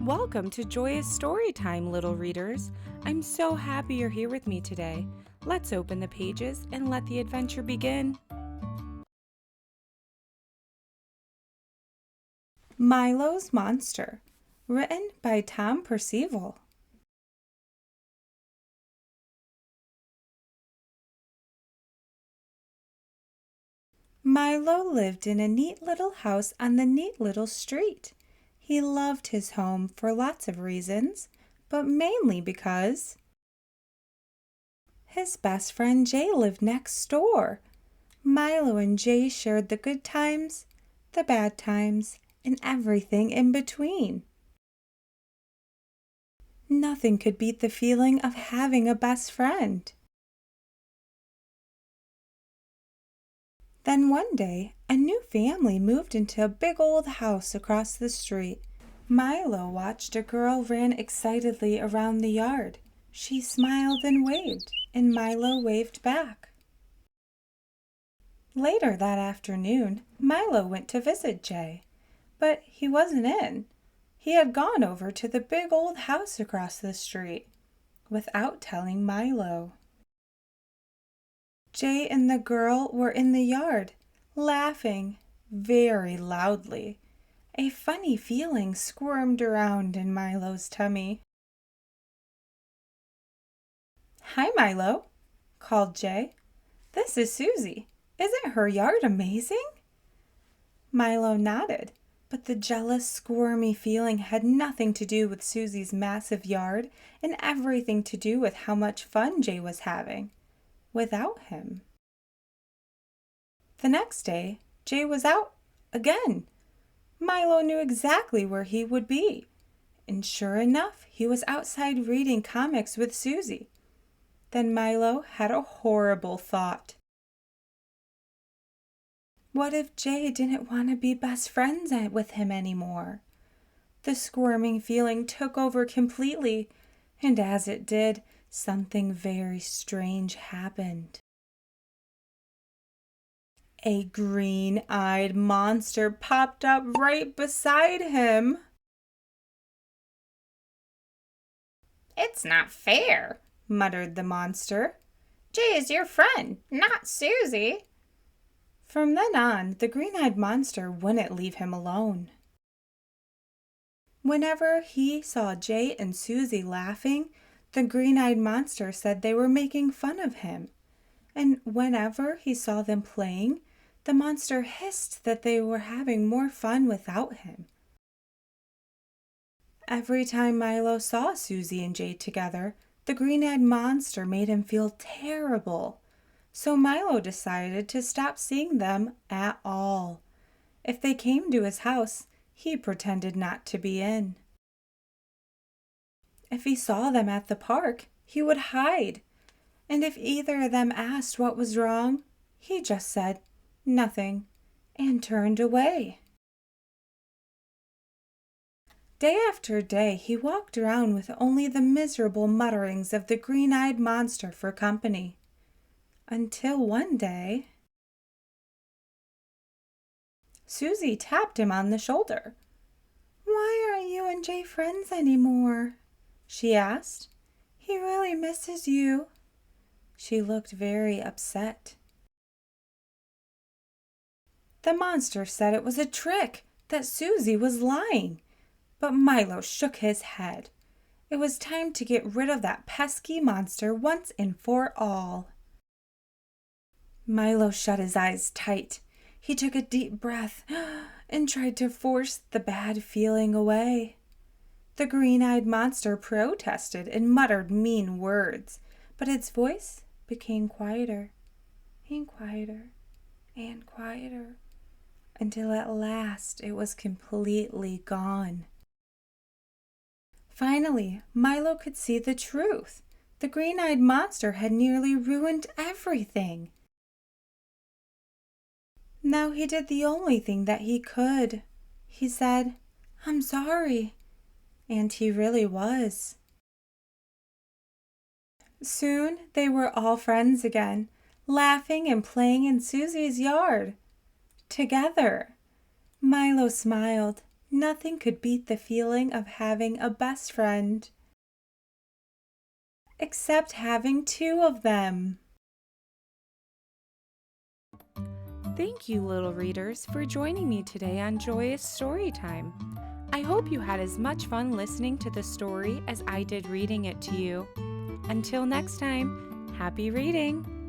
Welcome to Joyous Storytime, little readers. I'm so happy you're here with me today. Let's open the pages and let the adventure begin. Milo's Monster, written by Tom Percival. Milo lived in a neat little house on the neat little street. He loved his home for lots of reasons, but mainly because his best friend Jay lived next door. Milo and Jay shared the good times, the bad times, and everything in between. Nothing could beat the feeling of having a best friend. Then one day, a new family moved into a big old house across the street. Milo watched a girl ran excitedly around the yard. She smiled and waved, and Milo waved back. Later that afternoon, Milo went to visit Jay, but he wasn't in. He had gone over to the big old house across the street without telling Milo. Jay and the girl were in the yard, laughing very loudly. A funny feeling squirmed around in Milo's tummy. "Hi, Milo," called Jay. "This is Susie. Isn't her yard amazing?" Milo nodded, but the jealous, squirmy feeling had nothing to do with Susie's massive yard and everything to do with how much fun Jay was having without him. The next day, Jay was out again. Milo knew exactly where he would be, and sure enough, he was outside reading comics with Susie. Then Milo had a horrible thought. What if Jay didn't want to be best friends with him anymore? The squirming feeling took over completely, and as it did, something very strange happened. A green-eyed monster popped up right beside him. "It's not fair," muttered the monster. "Jay is your friend, not Susie." From then on, the green-eyed monster wouldn't leave him alone. Whenever he saw Jay and Susie laughing, the green-eyed monster said they were making fun of him. And whenever he saw them playing, the monster hissed that they were having more fun without him. Every time Milo saw Susie and Jay together, the green-eyed monster made him feel terrible. So Milo decided to stop seeing them at all. If they came to his house, he pretended not to be in. If he saw them at the park, he would hide. And if either of them asked what was wrong, he just said nothing and turned away. Day after day, he walked around with only the miserable mutterings of the green-eyed monster for company. Until one day, Susie tapped him on the shoulder. "Why aren't you and Jay friends anymore?" she asked. "He really misses you." She looked very upset. The monster said it was a trick, that Susie was lying. But Milo shook his head. It was time to get rid of that pesky monster once and for all. Milo shut his eyes tight. He took a deep breath and tried to force the bad feeling away. The green-eyed monster protested and muttered mean words, but its voice became quieter and quieter and quieter until at last it was completely gone. Finally, Milo could see the truth. The green-eyed monster had nearly ruined everything. Now he did the only thing that he could. He said, "I'm sorry." And he really was. Soon they were all friends again, laughing and playing in Susie's yard. Together. Milo smiled. Nothing could beat the feeling of having a best friend, except having two of them. Thank you, little readers, for joining me today on Joyous Storytime. I hope you had as much fun listening to the story as I did reading it to you. Until next time, happy reading!